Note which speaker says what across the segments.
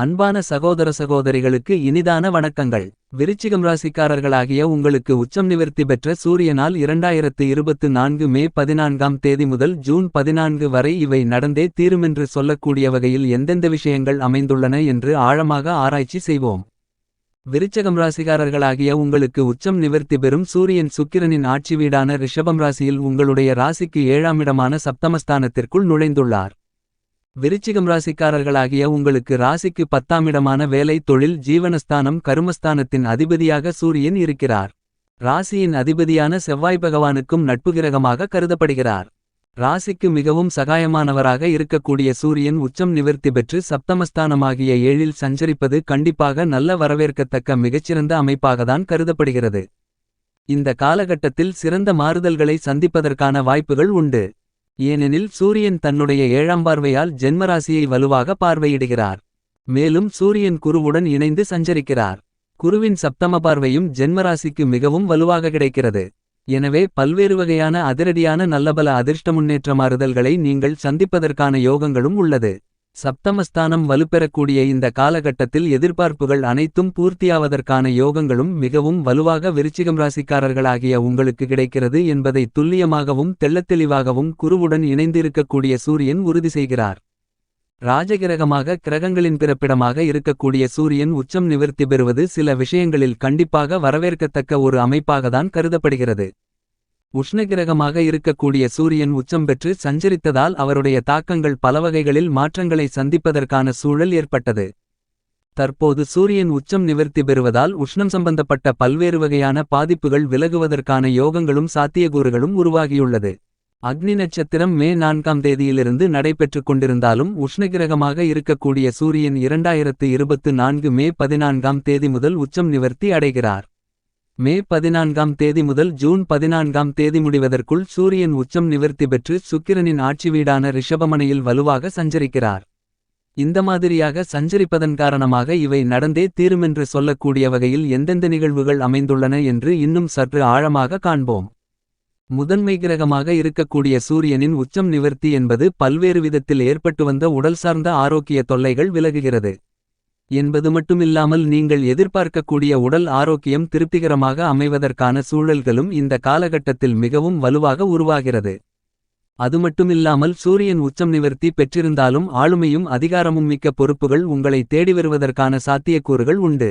Speaker 1: அன்பான சகோதர சகோதரிகளுக்கு இனிதான வணக்கங்கள். விருச்சிகம் ராசிக்காரர்களாகிய உங்களுக்கு உச்சம் நிவர்த்தி பெற்ற சூரியனால் 2024 மே 14ஆம் தேதி முதல் ஜூன் 14 வரை இவை நடந்தே தீருமென்று சொல்லக்கூடிய வகையில் எந்தெந்த விஷயங்கள் அமைந்துள்ளன என்று ஆழமாக ஆராய்ச்சி செய்வோம். விருச்சகம் ராசிக்காரர்களாகிய உங்களுக்கு உச்சம் நிவர்த்தி பெறும் சூரியன் சுக்கிரனின் ஆட்சி வீடான ரிஷபம் ராசியில் உங்களுடைய ராசிக்கு 7ஆம் இடமான சப்தமஸ்தானத்திற்குள் நுழைந்துள்ளார். விருச்சிகம் ராசிக்காரர்களாகிய உங்களுக்கு ராசிக்கு 10ஆம் இடமான வேலை தொழில் ஜீவனஸ்தானம் கருமஸ்தானத்தின் அதிபதியாக சூரியன் இருக்கிறார். ராசியின் அதிபதியான செவ்வாய் பகவானுக்கும் நட்பு கிரகமாக கருதப்படுகிறார். ராசிக்கு மிகவும் சகாயமானவராக இருக்கக்கூடிய சூரியன் உச்சம் நிவர்த்தி பெற்று சப்தமஸ்தானமாகிய 7இல் சஞ்சரிப்பது கண்டிப்பாக நல்ல வரவேற்கத்தக்க மிகச்சிறந்த அமைப்பாகத்தான் கருதப்படுகிறது. இந்த காலகட்டத்தில் சிறந்த மாறுதல்களை சந்திப்பதற்கான வாய்ப்புகள் உண்டு. ஏனெனில் சூரியன் தன்னுடைய 7ஆம் பார்வையால் ஜென்மராசியை வலுவாக பார்வையிடுகிறார். மேலும் சூரியன் குருவுடன் இணைந்து சஞ்சரிக்கிறார். குருவின் சப்தம பார்வையும் ஜென்மராசிக்கு மிகவும் வலுவாக கிடைக்கிறது. எனவே பல்வேறு வகையான அதிரடியான நல்லபல அதிர்ஷ்ட முன்னேற்ற மாறுதல்களை நீங்கள் சந்திப்பதற்கான யோகங்களும் உள்ளது. சப்தமஸ்தானம் வலுப்பெறக்கூடிய இந்த காலகட்டத்தில் எதிர்பார்ப்புகள் அனைத்தும் பூர்த்தியாவதற்கான யோகங்களும் மிகவும் வலுவாக விருச்சிகம் ராசிக்காரர்களாகிய உங்களுக்கு கிடைக்கிறது என்பதை துல்லியமாகவும் தெள்ளத்தெளிவாகவும் குருவுடன் இணைந்திருக்கக்கூடிய சூரியன் உறுதி செய்கிறார். ராஜகிரகமாக கிரகங்களின் பிறப்பிடமாக இருக்கக்கூடிய சூரியன் உச்சம் நிவர்த்தி பெறுவது சில விஷயங்களில் கண்டிப்பாக வரவேற்கத்தக்க ஒரு அமைப்பாகத்தான் கருதப்படுகிறது. உஷ்ணகிரகமாக இருக்கக்கூடிய சூரியன் உச்சம் பெற்று சஞ்சரித்ததால் அவருடைய தாக்கங்கள் பலவகைகளில் மாற்றங்களை சந்திப்பதற்கான சூழல் ஏற்பட்டது. தற்போது சூரியன் உச்சம் நிவர்த்தி பெறுவதால் உஷ்ணம் சம்பந்தப்பட்ட பல்வேறு வகையான பாதிப்புகள் விலகுவதற்கான யோகங்களும் சாத்தியக்கூறுகளும் உருவாகியுள்ளது. அக்னி நட்சத்திரம் மே 4ஆம் தேதியிலிருந்து நடைபெற்றுக் கொண்டிருந்தாலும் உஷ்ணகிரகமாக இருக்கக்கூடிய சூரியன் 2024 மே 14ஆம் தேதி முதல் உச்சம் நிவர்த்தி அடைகிறார். மே 14ஆம் தேதி முதல் ஜூன் 14ஆம் தேதி முடிவதற்குள் சூரியன் உச்சம் நிவர்த்தி பெற்று சுக்கிரனின் ஆட்சி வீடான ரிஷபமனையில் வலுவாக சஞ்சரிக்கிறார். இந்த மாதிரியாக சஞ்சரிப்பதன் காரணமாக இவை நடந்தே தீருமென்று சொல்லக்கூடிய வகையில் எந்தெந்த நிகழ்வுகள் அமைந்துள்ளன என்று இன்னும் சற்று ஆழமாக காண்போம். முதன்மை கிரகமாக இருக்கக்கூடிய சூரியனின் உச்சம் நிவர்த்தி என்பது பல்வேறு விதத்தில் ஏற்பட்டு வந்த உடல் சார்ந்த ஆரோக்கிய தொல்லைகள் விலகுகிறது என்பது மட்டுமில்லாமல் நீங்கள் எதிர்பார்க்கக்கூடிய உடல் ஆரோக்கியம் திருப்திகரமாக அமைவதற்கான சூழல்களும் இந்த காலகட்டத்தில் மிகவும் வலுவாக உருவாகிறது. அது மட்டுமில்லாமல் சூரியன் உச்சம் நிவர்த்தி பெற்றிருந்தாலும் ஆளுமையும் அதிகாரமும் மிக்க பொறுப்புகள் உங்களை தேடி வருவதற்கான சாத்தியக்கூறுகள் உண்டு.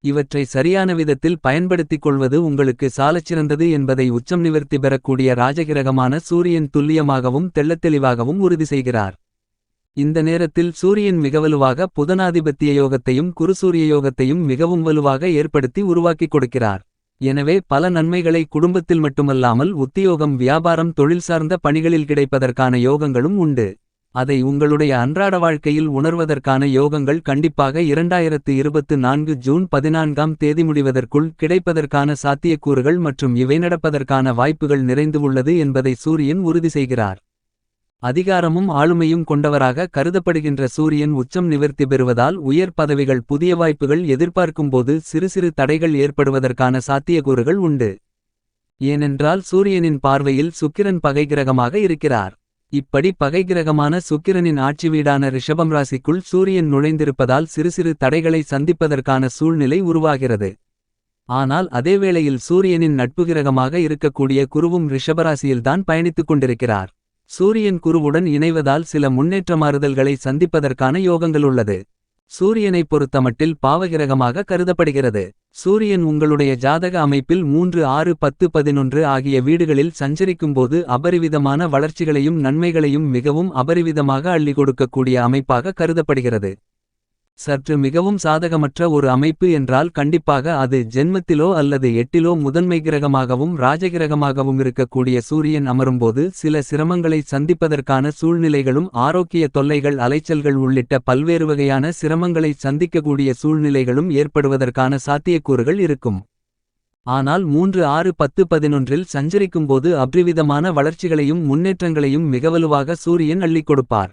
Speaker 1: இவற்றை சரியான விதத்தில் பயன்படுத்திக் கொள்வது உங்களுக்கு சாலச்சிறந்தது என்பதை உச்சம் நிவர்த்தி பெறக்கூடிய ராஜகிரகமான சூரியன் துல்லியமாகவும் தெள்ளத்தெளிவாகவும் உறுதி செய்கிறார். இந்த நேரத்தில் சூரியன் மிக வலுவாக புதனாதிபத்திய யோகத்தையும் குருசூரிய யோகத்தையும் மிகவும் வலுவாக ஏற்படுத்தி உருவாக்கிக் கொடுக்கிறார். எனவே பல நன்மைகளை குடும்பத்தில் மட்டுமல்லாமல் உத்தியோகம் வியாபாரம் தொழில் சார்ந்த பணிகளில் கிடைப்பதற்கான யோகங்களும் உண்டு. அதை உங்களுடைய அன்றாட வாழ்க்கையில் உணர்வதற்கான யோகங்கள் கண்டிப்பாக 2024 ஜூன் 14ஆம் தேதி முடிவதற்குள் கிடைப்பதற்கான சாத்தியக்கூறுகள் மற்றும் இவை நடப்பதற்கான வாய்ப்புகள் நிறைந்து உள்ளது என்பதை சூரியன் உறுதி செய்கிறார். அதிகாரமும் ஆளுமையும் கொண்டவராக கருதப்படுகின்ற சூரியன் உச்சம் நிவர்த்தி பெறுவதால் உயர் பதவிகள் புதிய வாய்ப்புகள் எதிர்பார்க்கும்போது சிறு சிறு தடைகள் ஏற்படுவதற்கான சாத்தியக்கூறுகள் உண்டு. ஏனென்றால் சூரியனின் பார்வையில் சுக்கிரன் பகை கிரகமாக இருக்கிறார். இப்படி பகை கிரகமான சுக்கிரனின் ஆட்சி வீடான ரிஷபம் ராசிக்குள் சூரியன் நுழைந்திருப்பதால் சிறு சிறு தடைகளை சந்திப்பதற்கான சூழ்நிலை உருவாகிறது. ஆனால் அதேவேளையில் சூரியனின் நட்பு கிரகமாக இருக்கக்கூடிய குருவும் ரிஷபராசியில்தான் பயணித்துக் கொண்டிருக்கிறார். சூரியன் குருவுடன் இணைவதால் சில முன்னேற்ற மாறுதல்களை சந்திப்பதற்கான யோகங்களுள்ளது. சூரியனை பொறுத்தமட்டில் பாவகிரகமாக கருதப்படுகிறது. சூரியன் உங்களுடைய ஜாதக அமைப்பில் 3 6 10 11 ஆகிய வீடுகளில் சஞ்சரிக்கும்போது அபரிவிதமான வளர்ச்சிகளையும் நன்மைகளையும் மிகவும் அபரிவிதமாக அள்ளி கொடுக்கக்கூடிய அமைப்பாக கருதப்படுகிறது. சற்று மிகவும் சாதகமற்ற ஒரு அமைப்பு என்றால் கண்டிப்பாக அது ஜென்மத்திலோ அல்லது 8இலோ முதன்மை கிரகமாகவும் ராஜகிரகமாகவும் இருக்கக்கூடிய சூரியன் அமரும்போது சில சிரமங்களை சந்திப்பதற்கான சூழ்நிலைகளும் ஆரோக்கிய தொல்லைகள் அலைச்சல்கள் உள்ளிட்ட பல்வேறு வகையான சிரமங்களை சந்திக்கக்கூடிய சூழ்நிலைகளும் ஏற்படுவதற்கான சாத்தியக்கூறுகள் இருக்கும். ஆனால் 3 6 10 11இல் சஞ்சரிக்கும்போது அபரிவிதமான வளர்ச்சிகளையும் முன்னேற்றங்களையும் மிகவலுவாக சூரியன் அள்ளிக் கொடுப்பார்.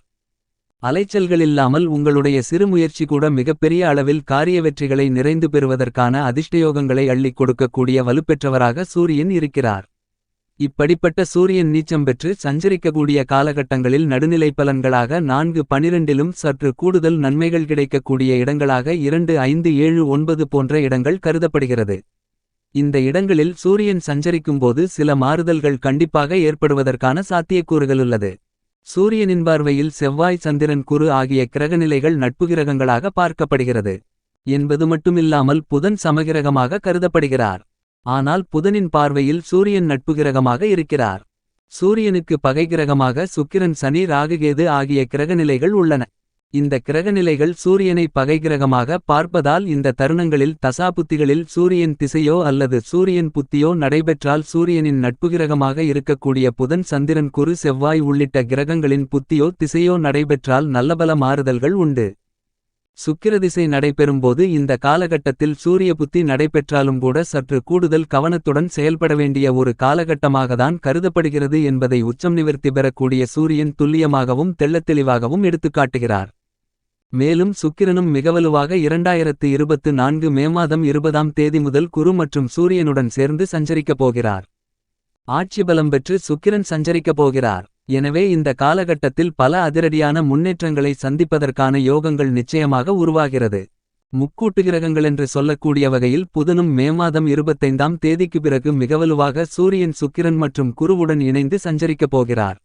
Speaker 1: அலைச்சல்களில்லாமல் உங்களுடைய சிறு முயற்சி கூட மிகப்பெரிய அளவில் காரிய வெற்றிகளை நிறைந்து பெறுவதற்கான அதிர்ஷ்டயோகங்களை அள்ளிக் கொடுக்கக்கூடிய வலுப்பெற்றவராக சூரியன் இருக்கிறார். இப்படிப்பட்ட சூரியன் நீச்சம் பெற்று சஞ்சரிக்கக்கூடிய காலகட்டங்களில் நடுநிலை பலன்களாக 4-12லும் சற்று கூடுதல் நன்மைகள் கிடைக்கக்கூடிய இடங்களாக 2-5-7-9 போன்ற இடங்கள் கருதப்படுகிறது. இந்த இடங்களில் சூரியன் சஞ்சரிக்கும்போது சில மாறுதல்கள் கண்டிப்பாக ஏற்படுவதற்கான சாத்தியக்கூறுகளுள்ளது. சூரியனின் பார்வையில் செவ்வாய், சந்திரன், குரு ஆகிய கிரகநிலைகள் நட்புகிரகங்களாக பார்க்கப்படுகிறது என்பது மட்டுமில்லாமல் புதன் சமகிரகமாக கருதப்படுகிறார். ஆனால் புதனின் பார்வையில் சூரியன் நட்புகிரகமாக இருக்கிறார். சூரியனுக்கு பகைகிரகமாக சுக்கிரன், சனி, ராகுகேது ஆகிய கிரகநிலைகள் உள்ளன. இந்த கிரகநிலைகள் சூரியனை பகைகிரகமாக பார்ப்பதால் இந்த தருணங்களில் தசாபுத்திகளில் சூரியன் திசையோ அல்லது சூரியன் புத்தியோ நடைபெற்றால் சூரியனின் நட்புகிரகமாக இருக்கக்கூடிய புதன், சந்திரன், குரு, செவ்வாய் உள்ளிட்ட கிரகங்களின் புத்தியோ திசையோ நடைபெற்றால் நல்லபல மாறுதல்கள் உண்டு. சுக்கிரதிசை நடைபெறும்போது இந்த காலகட்டத்தில் சூரிய புத்தி நடைபெற்றாலும் கூட சற்று கூடுதல் கவனத்துடன் செயல்பட வேண்டிய ஒரு காலகட்டமாகத்தான் கருதப்படுகிறது என்பதை உச்சம் நிவர்த்தி பெறக்கூடிய சூரியன் துல்லியமாகவும் தெள்ளத்தெளிவாகவும் எடுத்துக்காட்டுகிறார். மேலும் சுக்கிரனும் மிகவலுவாக 2024 மே மாதம் 20ஆம் தேதி முதல் குரு மற்றும் சூரியனுடன் சேர்ந்து சஞ்சரிக்கப் போகிறார். ஆட்சி பலம் பெற்று சுக்கிரன் சஞ்சரிக்கப் போகிறார். எனவே இந்த காலகட்டத்தில் பல அதிரடியான முன்னேற்றங்களை சந்திப்பதற்கான யோகங்கள் நிச்சயமாக உருவாகிறது. முக்கூட்டு கிரகங்களென்று சொல்லக்கூடிய வகையில் புதனும் மே மாதம் 25ஆம் தேதிக்கு பிறகு மிகவலுவாக சூரியன், சுக்கிரன் மற்றும் குருவுடன் இணைந்து சஞ்சரிக்கப் போகிறார்.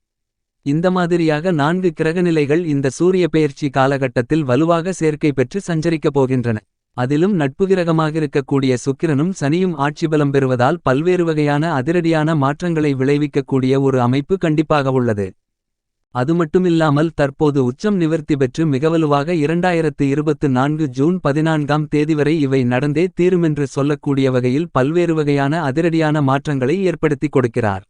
Speaker 1: இந்த மாதிரியாக 4 கிரகநிலைகள் இந்த சூரிய பெயர்ச்சி காலகட்டத்தில் வலுவாக சேர்க்கை பெற்று சஞ்சரிக்கப் போகின்றன. அதிலும் நட்புகிரகமாக இருக்கக்கூடிய சுக்கிரனும் சனியும் ஆட்சிபலம் பெறுவதால் பல்வேறு வகையான அதிரடியான மாற்றங்களை விளைவிக்கக்கூடிய ஒரு அமைப்பு கண்டிப்பாக உள்ளது. அதுமட்டுமில்லாமல் தற்போது உச்சம் நிவர்த்தி பெற்று மிகவலுவாக 2024 ஜூன் 14ஆம் தேதி வரை இவை நடந்தே தீருமென்று சொல்லக்கூடிய வகையில் பல்வேறு வகையான அதிரடியான மாற்றங்களை ஏற்படுத்தி கொடுக்கிறார்.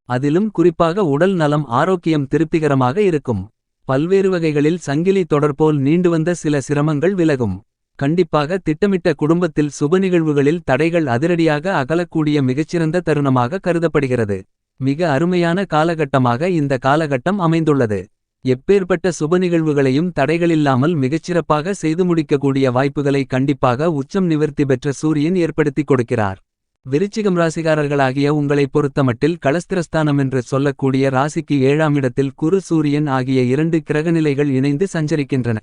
Speaker 1: அதிலும் குறிப்பாக உடல் நலம், ஆரோக்கியம் திருப்திகரமாக இருக்கும். பல்வேறு வகைகளில் சங்கிலி தொடர்போல் நீண்டுவந்த சில சிரமங்கள் விலகும். கண்டிப்பாக திட்டமிட்ட குடும்பத்தில் சுபநிகழ்வுகளில் தடைகள் அதிரடியாக அகலக்கூடிய மிகச்சிறந்த தருணமாக கருதப்படுகிறது. மிக அருமையான காலகட்டமாக இந்த காலகட்டம் அமைந்துள்ளது. எப்பேற்பட்ட சுபநிகழ்வுகளையும் தடைகளில்லாமல் மிகச்சிறப்பாக செய்து முடிக்கக்கூடிய வாய்ப்புகளை கண்டிப்பாக உச்சம் நிவர்த்தி பெற்ற சூரியன் ஏற்படுத்தி கொடுக்கிறார். விருச்சிகம் ராசிகாரர்களாகிய உங்களை பொறுத்தமட்டில் களஸ்திரஸ்தானம் என்று சொல்லக்கூடிய ராசிக்கு 7ஆம் இடத்தில் குரு, சூரியன் ஆகிய 2 கிரகநிலைகள் இணைந்து சஞ்சரிக்கின்றன.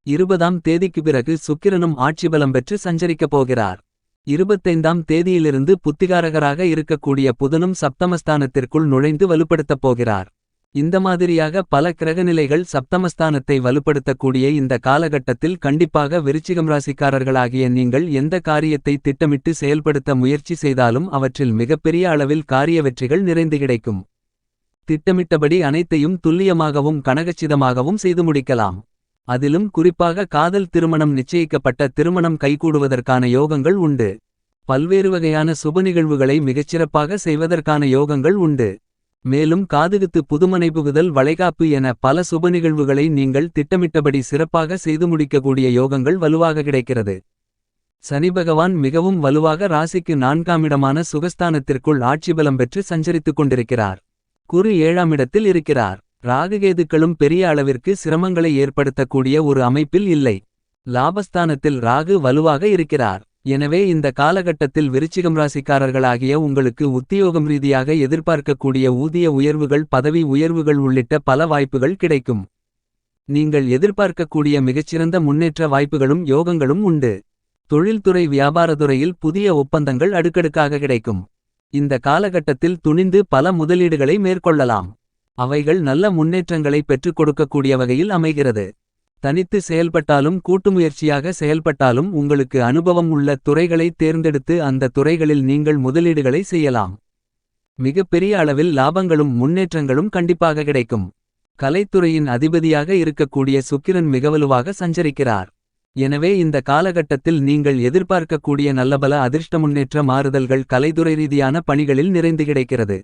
Speaker 1: 20ஆம் தேதிக்கு பிறகு சுக்கிரனும் ஆட்சிபலம் பெற்று சஞ்சரிக்கப் போகிறார். 25ஆம் தேதியிலிருந்து புத்திகாரகராக இருக்கக்கூடிய புதனும் சப்தமஸ்தானத்திற்குள் நுழைந்து வலுப்படுத்தப் போகிறார். இந்த மாதிரியாக பல கிரகநிலைகள் சப்தமஸ்தானத்தை வலுப்படுத்தக்கூடிய இந்த காலகட்டத்தில் கண்டிப்பாக விருச்சிகம் ராசிக்காரர்களாகிய நீங்கள் எந்த காரியத்தை திட்டமிட்டு செயல்படுத்த முயற்சி செய்தாலும் அவற்றில் மிகப்பெரிய அளவில் காரிய வெற்றிகள் நிறைந்து கிடைக்கும். திட்டமிட்டபடி அனைத்தையும் துல்லியமாகவும் கனகச்சிதமாகவும் செய்து முடிக்கலாம். அதிலும் குறிப்பாக காதல் திருமணம், நிச்சயிக்கப்பட்ட திருமணம் கைகூடுவதற்கான யோகங்கள் உண்டு. பல்வேறு வகையான சுபநிகழ்வுகளை மிகச்சிறப்பாக செய்வதற்கான யோகங்கள் உண்டு. மேலும் காதுகுத்து, புதுமனை புகுதல், வளைகாப்பு என பல சுபநிகழ்வுகளை நீங்கள் திட்டமிட்டபடி சிறப்பாக செய்து முடிக்கக்கூடிய யோகங்கள் வலுவாக கிடைக்கிறது. சனி பகவான் மிகவும் வலுவாக ராசிக்கு 4ஆம் இடமான சுகஸ்தானத்திற்குள் ஆட்சிபலம் பெற்று சஞ்சரித்துக் கொண்டிருக்கிறார். குரு 7ஆம் இடத்தில் இருக்கிறார். ராகுகேதுக்களும் பெரிய அளவிற்கு சிரமங்களை ஏற்படுத்தக்கூடிய ஒரு அமைப்பில் இல்லை. லாபஸ்தானத்தில் ராகு வலுவாக இருக்கிறார். எனவே இந்த காலகட்டத்தில் விருச்சிகம் ராசிக்காரர்களாகிய உங்களுக்கு உத்தியோகம் ரீதியாக எதிர்பார்க்கக்கூடிய ஊதிய உயர்வுகள், பதவி உயர்வுகள் உள்ளிட்ட பல வாய்ப்புகள் கிடைக்கும். நீங்கள் எதிர்பார்க்கக்கூடிய மிகச்சிறந்த முன்னேற்ற வாய்ப்புகளும் யோகங்களும் உண்டு. தொழில்துறை, வியாபாரத்துறையில் புதிய ஒப்பந்தங்கள் அடுக்கடுக்காக கிடைக்கும். இந்த காலகட்டத்தில் துணிந்து பல முதலீடுகளை மேற்கொள்ளலாம். அவைகள் நல்ல முன்னேற்றங்களை பெற்றுக் கொடுக்கக்கூடிய வகையில் அமைகிறது. தனித்து செயல்பட்டாலும் கூட்டுமுயற்சியாக செயல்பட்டாலும் உங்களுக்கு அனுபவம் உள்ள துறைகளை தேர்ந்தெடுத்து அந்த துறைகளில் நீங்கள் முதலீடுகளை செய்யலாம். மிகப்பெரிய அளவில் லாபங்களும் முன்னேற்றங்களும் கண்டிப்பாக கிடைக்கும். கலைத்துறையின் அதிபதியாக இருக்கக்கூடிய சுக்கிரன் மிகவலுவாக சஞ்சரிக்கிறார். எனவே இந்த காலகட்டத்தில் நீங்கள் எதிர்பார்க்கக்கூடிய நல்லபல அதிர்ஷ்ட முன்னேற்ற மாறுதல்கள் கலைத்துறை ரீதியான பணிகளில் நிறைந்து கிடைக்கிறது.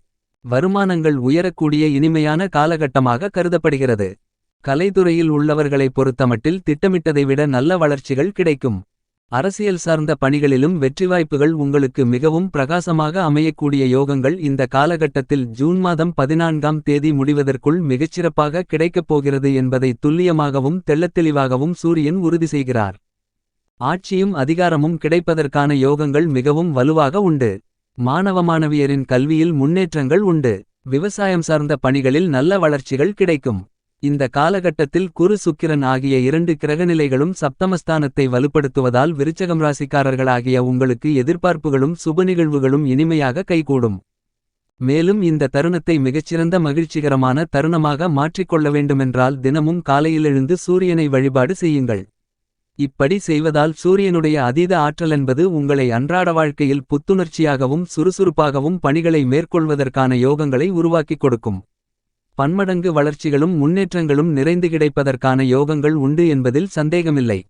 Speaker 1: வருமானங்கள் உயரக்கூடிய இனிமையான காலகட்டமாக கருதப்படுகிறது. கலைத்துறையில் உள்ளவர்களை பொறுத்தமட்டில் திட்டமிட்டதை விட நல்ல வளர்ச்சிகள் கிடைக்கும். அரசியல் சார்ந்த பணிகளிலும் வெற்றி வாய்ப்புகள் உங்களுக்கு மிகவும் பிரகாசமாக அமையக்கூடிய யோகங்கள் இந்த காலகட்டத்தில் ஜூன் மாதம் 14ஆம் தேதி முடிவதற்குள் மிகச்சிறப்பாக கிடைக்கப் போகிறது என்பதை துல்லியமாகவும் தெள்ளத்தெளிவாகவும் சூரியன் உறுதி செய்கிறார். ஆட்சியும் அதிகாரமும் கிடைப்பதற்கான யோகங்கள் மிகவும் வலுவாக உண்டு. மாணவ மாணவியரின் கல்வியில் முன்னேற்றங்கள் உண்டு. விவசாயம் சார்ந்த பணிகளில் நல்ல வளர்ச்சிகள் கிடைக்கும். இந்த காலகட்டத்தில் குரு சுக்கிரன் ஆகிய 2 கிரகநிலைகளும் சப்தமஸ்தானத்தை வலுப்படுத்துவதால் விருச்சகம் ராசிக்காரர்களாகிய உங்களுக்கு எதிர்பார்ப்புகளும் சுபநிகழ்வுகளும் இனிமையாக கைகூடும். மேலும் இந்த தருணத்தை மிகச்சிறந்த மகிழ்ச்சிகரமான தருணமாக மாற்றிக்கொள்ள வேண்டுமென்றால் தினமும் காலையில் எழுந்து சூரியனை வழிபாடு செய்யுங்கள். இப்படி செய்வதால் சூரியனுடைய அதீத ஆற்றலென்பது உங்களை அன்றாட வாழ்க்கையில் புத்துணர்ச்சியாகவும் சுறுசுறுப்பாகவும் பணிகளை மேற்கொள்வதற்கான யோகங்களை உருவாக்கிக் கொடுக்கும். பன்மடங்கு வளர்ச்சிகளும் முன்னேற்றங்களும் நிறைந்து கிடைப்பதற்கான யோகங்கள் உண்டு என்பதில் சந்தேகமில்லை.